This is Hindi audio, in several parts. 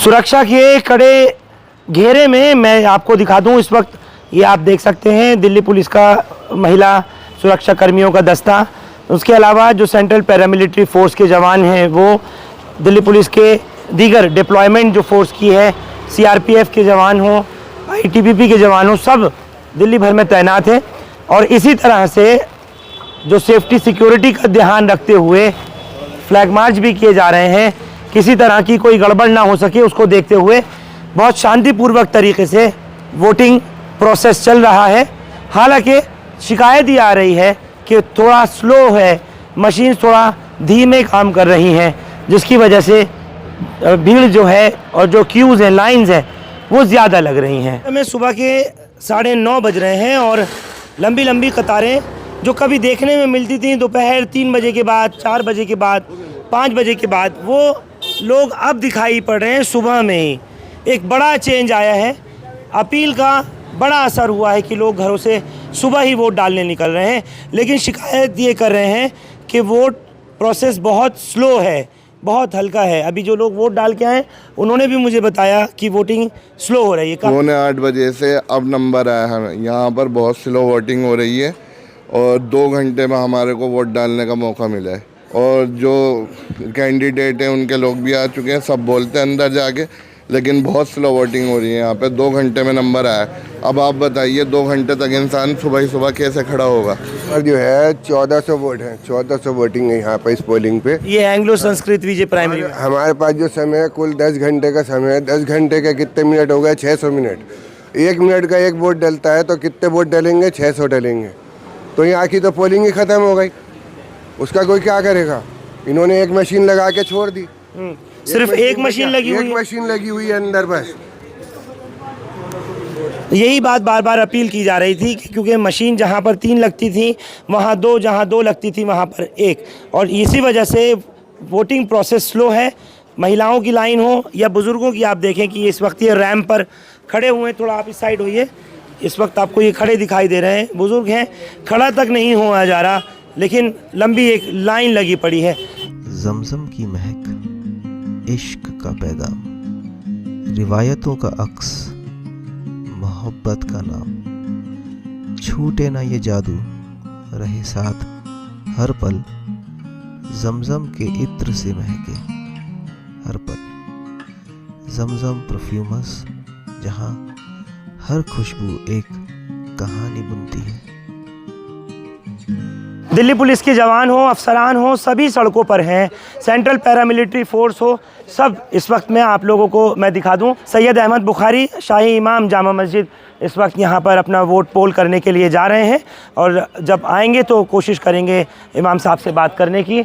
सुरक्षा के कड़े घेरे में मैं आपको दिखा दूं, इस वक्त ये आप देख सकते हैं दिल्ली पुलिस का महिला सुरक्षा कर्मियों का दस्ता। उसके अलावा जो सेंट्रल पैरामिलिट्री फोर्स के जवान हैं वो दिल्ली पुलिस के दीगर डिप्लॉयमेंट जो फोर्स की है, सीआरपीएफ के जवान हों, आईटीबीपी के जवान हों, सब दिल्ली भर में तैनात हैं। और इसी तरह से जो सेफ्टी सिक्योरिटी का ध्यान रखते हुए फ्लैग मार्च भी किए जा रहे हैं, किसी तरह की कोई गड़बड़ ना हो सके उसको देखते हुए बहुत शांतिपूर्वक तरीके से वोटिंग प्रोसेस चल रहा है। हालांकि शिकायत ये आ रही है कि थोड़ा स्लो है, मशीन थोड़ा धीमे काम कर रही हैं, जिसकी वजह से भीड़ जो है और जो क्यूज़ हैं, लाइंस हैं, वो ज़्यादा लग रही हैं। हमें सुबह के 9:30 बज रहे हैं और लंबी लंबी कतारें जो कभी देखने में मिलती थी दोपहर 3 बजे के बाद, 4 बजे के बाद, 5 बजे के बाद, वो लोग अब दिखाई पड़ रहे हैं सुबह में ही। एक बड़ा चेंज आया है, अपील का बड़ा असर हुआ है कि लोग घरों से सुबह ही वोट डालने निकल रहे हैं। लेकिन शिकायत ये कर रहे हैं कि वोट प्रोसेस बहुत स्लो है, बहुत हल्का है। अभी जो लोग वोट डाल के आए उन्होंने भी मुझे बताया कि वोटिंग स्लो हो रही है। 8:15 बजे से अब नंबर आया है, यहाँ पर बहुत स्लो वोटिंग हो रही है और 2 घंटे में हमारे को वोट डालने का मौका मिला है। और जो कैंडिडेट हैं उनके लोग भी आ चुके हैं, सब बोलते हैं अंदर जाके, लेकिन बहुत स्लो वोटिंग हो रही है यहाँ पे। 2 घंटे में नंबर आया। अब आप बताइए 2 घंटे तक इंसान सुबह ही सुबह कैसे खड़ा होगा। और जो है 1400 वोट हैं, 1400 वोटिंग है यहाँ पे इस पोलिंग पे। ये एंग्लो संस्कृत विजय प्राइमरी में हमारे पास जो समय है कुल 10 घंटे का समय है। 10 घंटे के कितने मिनट हो गए? 600 मिनट। 1 मिनट का 1 वोट डलता है तो कितने वोट डलेंगे? 600 डलेंगे। तो यहाँ की तो पोलिंग ही ख़त्म हो गई। उसका कोई क्या करेगा? इन्होंने एक मशीन लगा के छोड़ दी। सिर्फ एक मशीन लगी हुई है। एक मशीन लगी हुई है अंदर बस। यही बात बार बार अपील की जा रही थी कि क्योंकि मशीन जहां पर 3 लगती थी वहां 2, जहां 2 लगती थी वहां पर 1, और इसी वजह से वोटिंग प्रोसेस स्लो है। महिलाओं की लाइन हो या बुज़ुर्गों की, आप देखें कि इस वक्त ये रैंप पर खड़े हुए हैं। थोड़ा आप इस साइड होइए, इस वक्त आपको ये खड़े दिखाई दे रहे हैं, बुज़ुर्ग हैं, खड़ा तक नहीं हुआ जा रहा, लेकिन लंबी एक लाइन लगी पड़ी है। जमजम की महक, इश्क का पैगाम, रिवायतों का अक्स, मोहब्बत का नाम, छूटे ना ये जादू, रहे साथ हर पल, जमजम के इत्र से महके हर पल, जमजम परफ्यूमस, जहाँ हर खुशबू एक कहानी बुनती है। दिल्ली पुलिस के जवान हो, अफसरान हो, सभी सड़कों पर हैं। सेंट्रल पैरामिलिट्री फोर्स हो, सब इस वक्त में आप लोगों को मैं दिखा दूं। सैयद अहमद बुखारी, शाही इमाम जामा मस्जिद, इस वक्त यहाँ पर अपना वोट पोल करने के लिए जा रहे हैं और जब आएंगे तो कोशिश करेंगे इमाम साहब से बात करने की।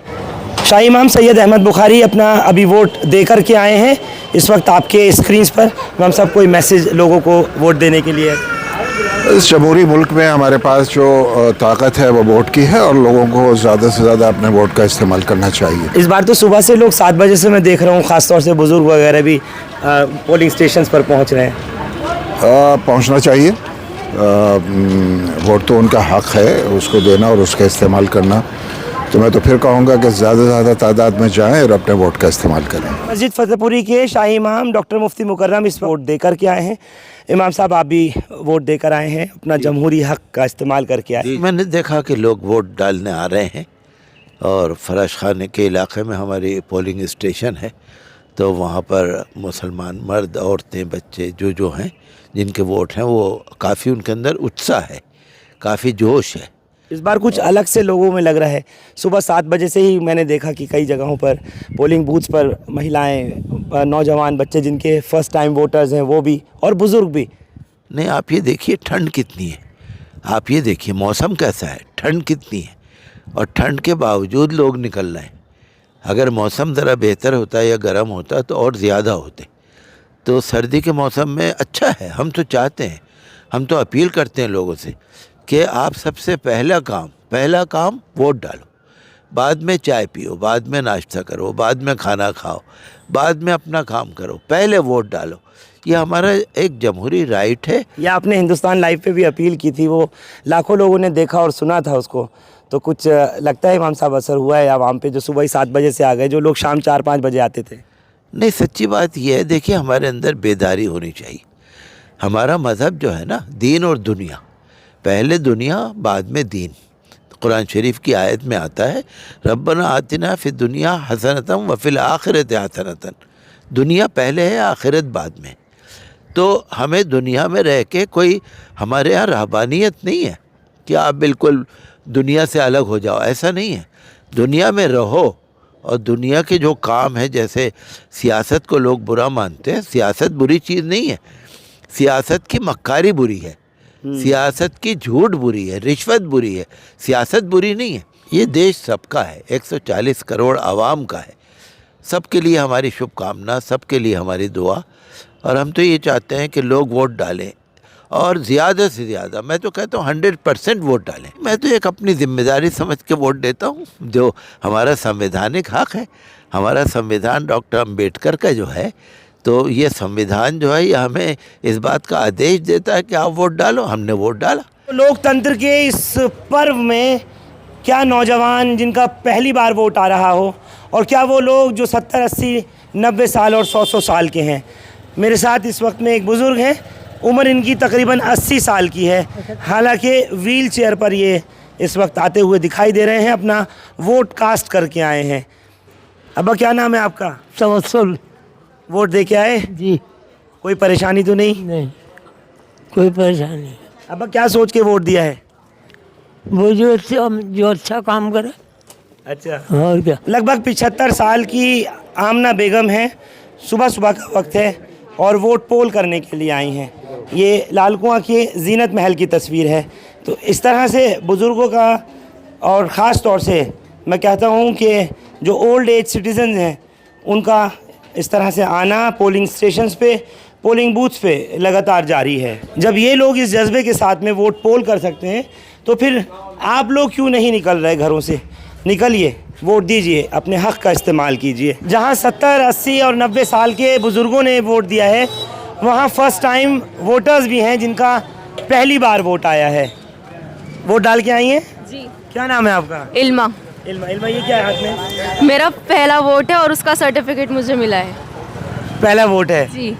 शाही इमाम सैयद अहमद बुखारी अपना अभी वोट दे कर के आए हैं। इस वक्त आपके स्क्रीन पर इमाम साहब कोई मैसेज लोगों को वोट देने के लिए? इस जमहूरी मुल्क में हमारे पास जो ताकत है वो वोट की है और लोगों को ज़्यादा से ज़्यादा अपने वोट का इस्तेमाल करना चाहिए। इस बार तो सुबह से लोग 7 बजे से मैं देख रहा हूँ, ख़ासतौर से बुज़ुर्ग वगैरह भी पोलिंग स्टेशंस पर पहुँच रहे हैं। पहुँचना चाहिए। वोट तो उनका हक है, उसको देना और उसका इस्तेमाल करना। तो मैं तो फिर कहूँगा कि ज़्यादा से ज़्यादा तादाद में जाएँ और अपने वोट का इस्तेमाल करें। मस्जिद फतेहपुरी के शाही इमाम डॉक्टर मुफ्ती मुकर्रम इस वोट दे कर के आए हैं। इमाम साहब आप भी वोट देकर आए हैं, अपना जमहूरी हक का इस्तेमाल करके आए। मैंने देखा कि लोग वोट डालने आ रहे हैं और फराश खाने के इलाके में हमारी पोलिंग स्टेशन है, तो वहाँ पर मुसलमान मर्द, औरतें, बच्चे जो हैं जिनके वोट हैं वो काफ़ी उनके अंदर उत्साह है, काफ़ी जोश है। इस बार कुछ अलग से लोगों में लग रहा है। सुबह 7 बजे से ही मैंने देखा कि कई जगहों पर पोलिंग बूथ्स पर महिलाएं, नौजवान, बच्चे जिनके फर्स्ट टाइम वोटर्स हैं वो भी, और बुज़ुर्ग भी। नहीं, आप ये देखिए ठंड कितनी है, आप ये देखिए मौसम कैसा है, ठंड कितनी है, और ठंड के बावजूद लोग निकल रहे हैं। अगर मौसम ज़रा बेहतर होता या गर्म होता तो और ज़्यादा होते। तो सर्दी के मौसम में अच्छा है। हम तो चाहते हैं, हम तो अपील करते हैं लोगों से कि आप सबसे पहला काम वोट डालो, बाद में चाय पियो, बाद में नाश्ता करो, बाद में खाना खाओ, बाद में अपना काम करो, पहले वोट डालो। ये हमारा एक जमहूरी राइट है। या आपने हिंदुस्तान लाइव पे भी अपील की थी, वो लाखों लोगों ने देखा और सुना था उसको, तो कुछ लगता है इमाम साहब असर हुआ है आवाम पे, जो सुबह ही 7 बजे से आ गए, जो लोग शाम 4-5 बजे आते थे? नहीं, सच्ची बात यह है, देखिए हमारे अंदर बेदारी होनी चाहिए। हमारा मज़हब जो है ना, दीन और दुनिया, पहले दुनिया बाद में दीन। कुरान शरीफ की आयत में आता है, रब्बना आतिना फिद दुनिया हसनतम व फिल आखिरत हसनतन। दुनिया पहले है, आखिरत बाद में। तो हमें दुनिया में रह के कोई, हमारे यहाँ रहबानियत नहीं है कि आप बिल्कुल दुनिया से अलग हो जाओ, ऐसा नहीं है। दुनिया में रहो और दुनिया के जो काम है, जैसे सियासत को लोग बुरा मानते हैं, सियासत बुरी चीज़ नहीं है। सियासत की मक्कारी बुरी है, सियासत की झूठ बुरी है, रिश्वत बुरी है, सियासत बुरी नहीं है। ये देश सबका है, 140 करोड़ आवाम का है। सबके लिए हमारी शुभकामना, सबके लिए हमारी दुआ। और हम तो ये चाहते हैं कि लोग वोट डालें, और ज़्यादा से ज़्यादा, मैं तो कहता हूँ 100% वोट डालें। मैं तो एक अपनी जिम्मेदारी समझ के वोट देता हूँ, जो हमारा संवैधानिक हक़ है। हमारा संविधान डॉक्टर अम्बेडकर का जो है, तो ये संविधान जो है, ये हमें इस बात का आदेश देता है कि आप वोट डालो। हमने वोट डाला। लोकतंत्र के इस पर्व में क्या नौजवान जिनका पहली बार वोट आ रहा हो, और क्या वो लोग जो 70, 80, 90 साल और 100 साल के हैं। मेरे साथ इस वक्त में एक बुज़ुर्ग हैं, उम्र इनकी तकरीबन 80 साल की है। हालांकि व्हील चेयर पर ये इस वक्त आते हुए दिखाई दे रहे हैं, अपना वोट कास्ट करके आए हैं। अब्बा, क्या नाम है आपका? तवस्सुल। वोट दे के आए जी। कोई परेशानी तो नहीं? नहीं, कोई परेशानी नहीं। अब्बा, क्या सोच के वोट दिया है? वो जो अच्छा काम करे। अच्छा, और क्या। लगभग 75 साल की आमना बेगम है। सुबह सुबह का वक्त है और वोट पोल करने के लिए आई हैं। ये लाल कुआं के जीनत महल की तस्वीर है। तो इस तरह से बुज़ुर्गों का, और ख़ास तौर से मैं कहता हूँ कि जो ओल्ड एज सिटीज़न्स हैं, उनका इस तरह से आना पोलिंग स्टेशंस पे, पोलिंग बूथ्स पे लगातार जारी है। जब ये लोग इस जज्बे के साथ में वोट पोल कर सकते हैं, तो फिर आप लोग क्यों नहीं निकल रहे घरों से? निकलिए, वोट दीजिए, अपने हक़ का इस्तेमाल कीजिए। जहां 70, 80 और 90 साल के बुज़ुर्गों ने वोट दिया है, वहां फ़र्स्ट टाइम वोटर्स भी हैं जिनका पहली बार वोट आया है। वोट डाल के आई हैं जी। क्या नाम है आपका? इल्मा। इल्मा, ये क्या है हाथ में? मेरा पहला वोट है और उसका सर्टिफिकेट मुझे मिला है। पहला वोट है जी।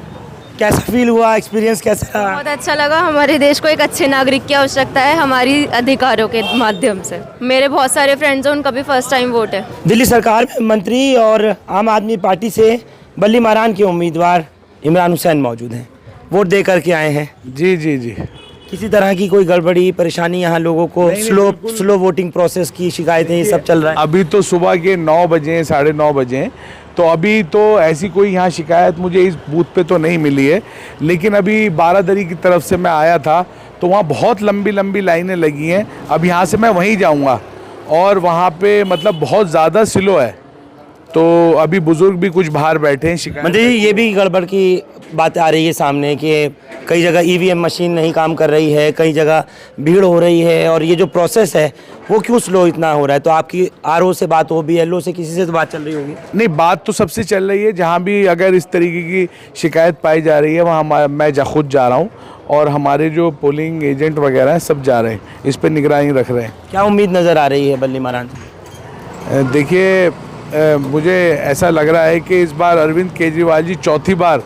कैसा फील हुआ? एक्सपीरियंस कैसा रहा? बहुत अच्छा लगा। हमारे देश को एक अच्छे नागरिक की आवश्यकता है, हमारी अधिकारों के माध्यम से। मेरे बहुत सारे फ्रेंड्स हैं, उनका भी फर्स्ट टाइम वोट है। दिल्ली सरकार में मंत्री और आम आदमी पार्टी से बल्ली मारान के उम्मीदवार इमरान हुसैन मौजूद हैं, वोट दे करके आए हैं। जी जी जी। किसी तरह की कोई गड़बड़ी परेशानी यहाँ लोगों को? स्लो वोटिंग प्रोसेस की शिकायतें, ये सब चल रहा है? अभी तो सुबह के 9 बजे, 9:30 बजे, तो अभी तो ऐसी कोई यहाँ शिकायत मुझे इस बूथ पे तो नहीं मिली है। लेकिन अभी बारादरी की तरफ से मैं आया था, तो वहाँ बहुत लंबी लंबी लाइनें लगी हैं। अब यहाँ से मैं वहीं जाऊँगा, और वहाँ पे मतलब बहुत ज़्यादा स्लो है। तो अभी बुजुर्ग भी कुछ बाहर बैठे हैं। शिकायत मंत्री जी, ये भी गड़बड़ की बात आ रही है सामने कि कई जगह ईवीएम मशीन नहीं काम कर रही है, कई जगह भीड़ हो रही है, और ये जो प्रोसेस है वो क्यों स्लो इतना हो रहा है? तो आपकी आरओ से बात हो, बीएलओ से, किसी से तो बात चल रही होगी? नहीं, बात तो सबसे चल रही है। जहाँ भी अगर इस तरीके की शिकायत पाई जा रही है, वहाँ मैं खुद जा रहा हूँ, और हमारे जो पोलिंग एजेंट वगैरह हैं सब जा रहे हैं, इस पर निगरानी रख रहे हैं। क्या उम्मीद नज़र आ रही है बल्ली मारान? देखिए, मुझे ऐसा लग रहा है कि इस बार अरविंद केजरीवाल जी चौथी बार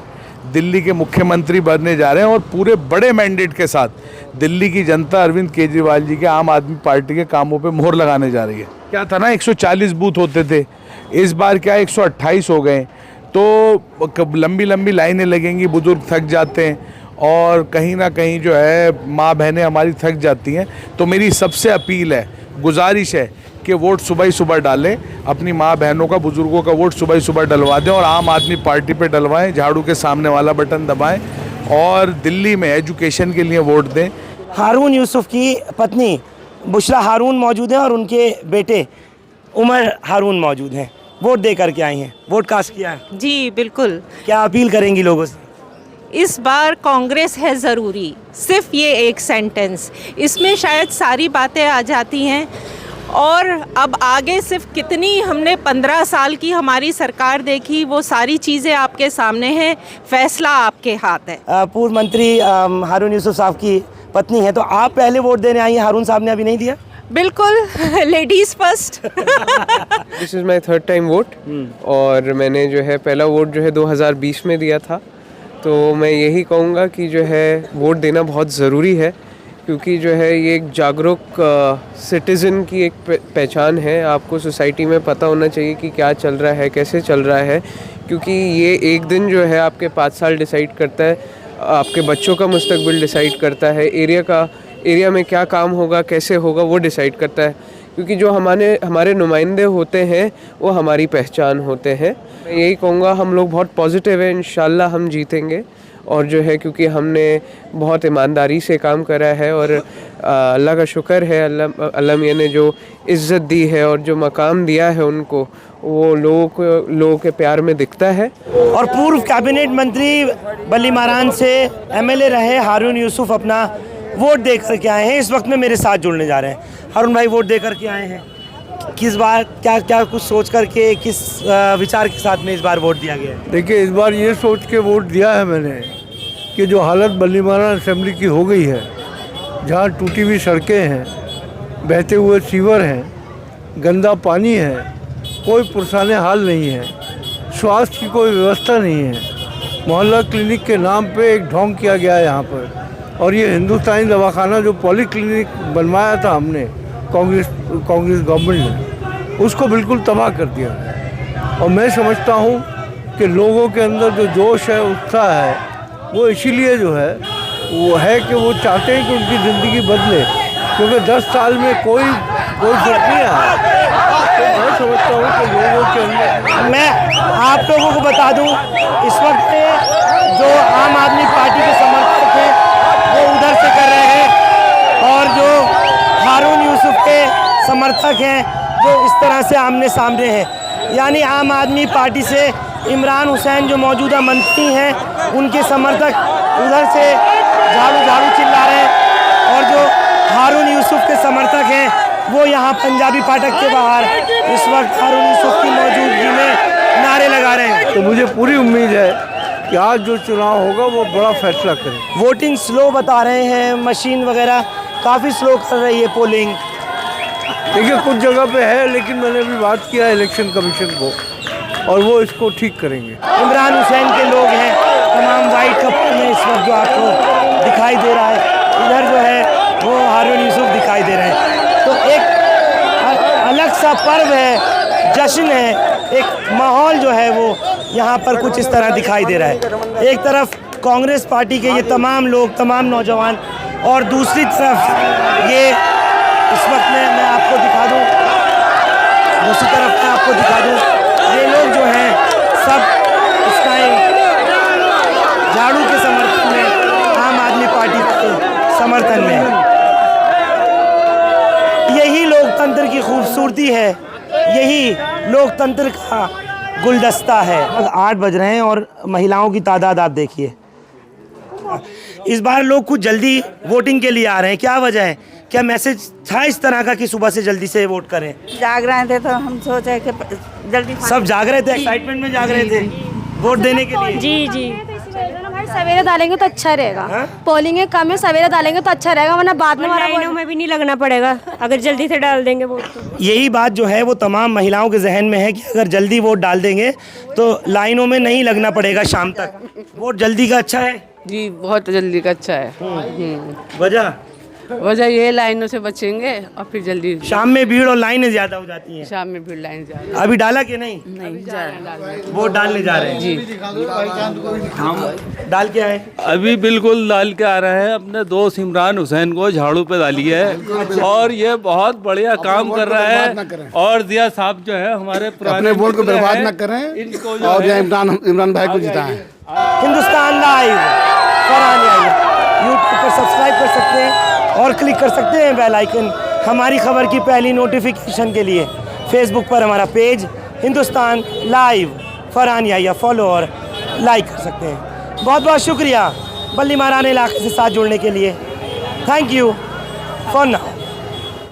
दिल्ली के मुख्यमंत्री बनने जा रहे हैं, और पूरे बड़े मैंडेट के साथ दिल्ली की जनता अरविंद केजरीवाल जी के आम आदमी पार्टी के कामों पे मोहर लगाने जा रही है। क्या था ना, 140 बूथ होते थे, इस बार क्या 128 हो गए। तो लंबी लंबी लाइनें लगेंगी, बुजुर्ग थक जाते हैं, और कहीं ना कहीं जो है माँ बहनें हमारी थक जाती हैं। तो मेरी सबसे अपील है, गुजारिश है कि वोट सुबह ही सुबह डालें, अपनी माँ बहनों का, बुजुर्गों का वोट सुबह ही सुबह डलवा दें, और आम आदमी पार्टी पे डलवाएं, झाड़ू के सामने वाला बटन दबाएं, और दिल्ली में एजुकेशन के लिए वोट दें। हारून यूसुफ की पत्नी बुशरा हारून मौजूद हैं, और उनके बेटे उमर हारून मौजूद हैं, वोट दे करके आई हैं, वोट कास्ट किया है। जी बिल्कुल। क्या अपील करेंगी लोगों से? इस बार कांग्रेस है ज़रूरी, सिर्फ ये एक सेंटेंस, इसमें शायद सारी बातें आ जाती हैं। और अब आगे सिर्फ कितनी, हमने 15 साल की हमारी सरकार देखी, वो सारी चीज़ें आपके सामने हैं, फैसला आपके हाथ है। पूर्व मंत्री हारून यूसुफ साहब की पत्नी है, तो आप पहले वोट देने आई हैं, हारून साहब ने अभी नहीं दिया? बिल्कुल ladies first. This is my third time vote और मैंने जो है पहला वोट जो है 2020 में दिया था। तो मैं यही कहूँगा कि जो है वोट देना बहुत ज़रूरी है, क्योंकि जो है ये एक जागरूक सिटीज़न की एक पहचान है। आपको सोसाइटी में पता होना चाहिए कि क्या चल रहा है, कैसे चल रहा है, क्योंकि ये एक दिन जो है आपके 5 साल डिसाइड करता है, आपके बच्चों का मुस्तकबिल डिसाइड करता है, एरिया में क्या काम होगा, कैसे होगा, वो डिसाइड करता है। क्योंकि जो हमारे नुमाइंदे होते हैं वो हमारी पहचान होते हैं। मैं यही कहूँगा हम लोग बहुत पॉजिटिव हैं, इंशाल्लाह हम जीतेंगे। और जो है क्योंकि हमने बहुत ईमानदारी से काम करा है और अल्लाह का शुक्र है, अल्लाह मियाँ ने जो इज़्ज़त दी है और जो मकाम दिया है उनको, वो लोगों के प्यार में दिखता है। और पूर्व कैबिनेट मंत्री बल्ली मारान से एमएलए रहे हारून यूसुफ अपना वोट दे करके आए हैं, इस वक्त में मेरे साथ जुड़ने जा रहे हैं। हारून भाई वोट दे करके आए हैं, किस बार क्या कुछ सोच करके, किस विचार के साथ में इस बार वोट दिया गया है? देखिए, इस बार ये सोच के वोट दिया है मैंने कि जो हालत बल्ली मारान असेंबली की हो गई है, जहाँ टूटी हुई सड़कें हैं, बहते हुए सीवर हैं, गंदा पानी है, कोई पुरसाने हाल नहीं है, स्वास्थ्य की कोई व्यवस्था नहीं है, मोहल्ला क्लिनिक के नाम पे एक ढोंग किया गया है यहाँ पर। और ये हिंदुस्तानी दवाखाना जो पॉली क्लिनिक बनवाया था हमने, कांग्रेस गवर्नमेंट ने, उसको बिल्कुल तबाह कर दिया। और मैं समझता हूँ कि लोगों के अंदर जो जोश है, उत्साह है, वो इसीलिए जो है वो है कि वो चाहते हैं कि उनकी ज़िंदगी बदले, क्योंकि 10 साल में कोई फर्क नहीं आया। तो मैं समझता हूँ कि लोगों के अंदर, मैं आप लोगों को बता दूं, इस वक्त जो आम आदमी पार्टी के समर्थक हैं वो उधर से कर रहे हैं, और जो हारून यूसुफ के समर्थक हैं जो इस तरह से आमने सामने हैं। यानी आम आदमी पार्टी से इमरान हुसैन जो मौजूदा मंत्री हैं, उनके समर्थक उधर से झाड़ू चिल्ला रहे हैं, और जो हारून यूसुफ के समर्थक हैं वो यहाँ पंजाबी फाटक के बाहर इस वक्त हारून यूसुफ की मौजूदगी में नारे लगा रहे हैं। तो मुझे पूरी उम्मीद है कि आज जो चुनाव होगा वो बड़ा फैसला करे। वोटिंग स्लो बता रहे हैं, मशीन वगैरह काफ़ी स्लो कर रही है पोलिंग। देखिए, कुछ जगह पे है, लेकिन मैंने अभी बात किया है इलेक्शन कमीशन को, और वो इसको ठीक करेंगे। इमरान हुसैन के लोग हैं तमाम वाइट कपड़े में इस वक्त जो आपको दिखाई दे रहा है, इधर जो है वो हारून यूसुफ दिखाई दे रहे हैं। तो एक अलग सा पर्व है, जश्न है, एक माहौल जो है वो यहाँ पर कुछ इस तरह दिखाई दे रहा है। एक तरफ कांग्रेस पार्टी के ये तमाम लोग, तमाम नौजवान, और दूसरी तरफ ये इस वक्त में मैं आपको दिखा दूँ, दूसरी तरफ मैं आपको दिखा दूँ, ये लोग जो हैं सब इस टाइम झाड़ू के समर्थन में, आम आदमी पार्टी के समर्थन में। यही लोकतंत्र की खूबसूरती है, यही लोकतंत्र का गुलदस्ता है। 8 बज रहे हैं और महिलाओं की तादाद आप देखिए। इस बार लोग कुछ जल्दी वोटिंग के लिए आ रहे हैं, क्या वजह है? क्या मैसेज था इस तरह का कि सुबह से जल्दी से वोट करें? जाग रहे थे तो हम सोचे कि जल्दी सब जाग रहे थे, एक्साइटमेंट में जाग रहे थे वोट देने के लिए। जी सवेरे डालेंगे तो अच्छा रहेगा। पोलिंग कम है, सवेरे डालेंगे तो अच्छा रहेगा, वरना बाद में लाइनों में भी नहीं लगना पड़ेगा अगर जल्दी से डाल देंगे वोट तो। यही बात जो है वो तमाम महिलाओं के जहन में है कि अगर जल्दी वोट डाल देंगे तो लाइनों में नहीं लगना पड़ेगा शाम तक। वोट जल्दी का अच्छा है जी, बहुत जल्दी का अच्छा है। वजह ये लाइनों से बचेंगे और फिर जल्दी। शाम में भीड़ और लाइनें ज्यादा हो जाती हैं। शाम में भीड़ लाइन ज्यादा। अभी डाला कि नहीं? नहीं जा रहे, वोट डालने जा रहे हैं जी। हम डाल के आए, अभी बिल्कुल डाल के आ रहे हैं। अपने दोस्त इमरान हुसैन को झाड़ू पे डाली है और ये बहुत बढ़िया काम कर रहा है। और दिया साहब जो है हमारे पुराने वोट को बर्बाद न करें, और इमरान भाई को जिताएं। हिंदुस्तान लाइव फरहान यूट्यूब पर सब्सक्राइब कर सकते हैं और क्लिक कर सकते हैं बेल आइकन हमारी खबर की पहली नोटिफिकेशन के लिए। फेसबुक पर हमारा page Hindustan live Farhan follow और लाइक कर सकते हैं। बहुत बहुत शुक्रिया बल्ली मारान इलाके से साथ जुड़ने के लिए। Thank you for now.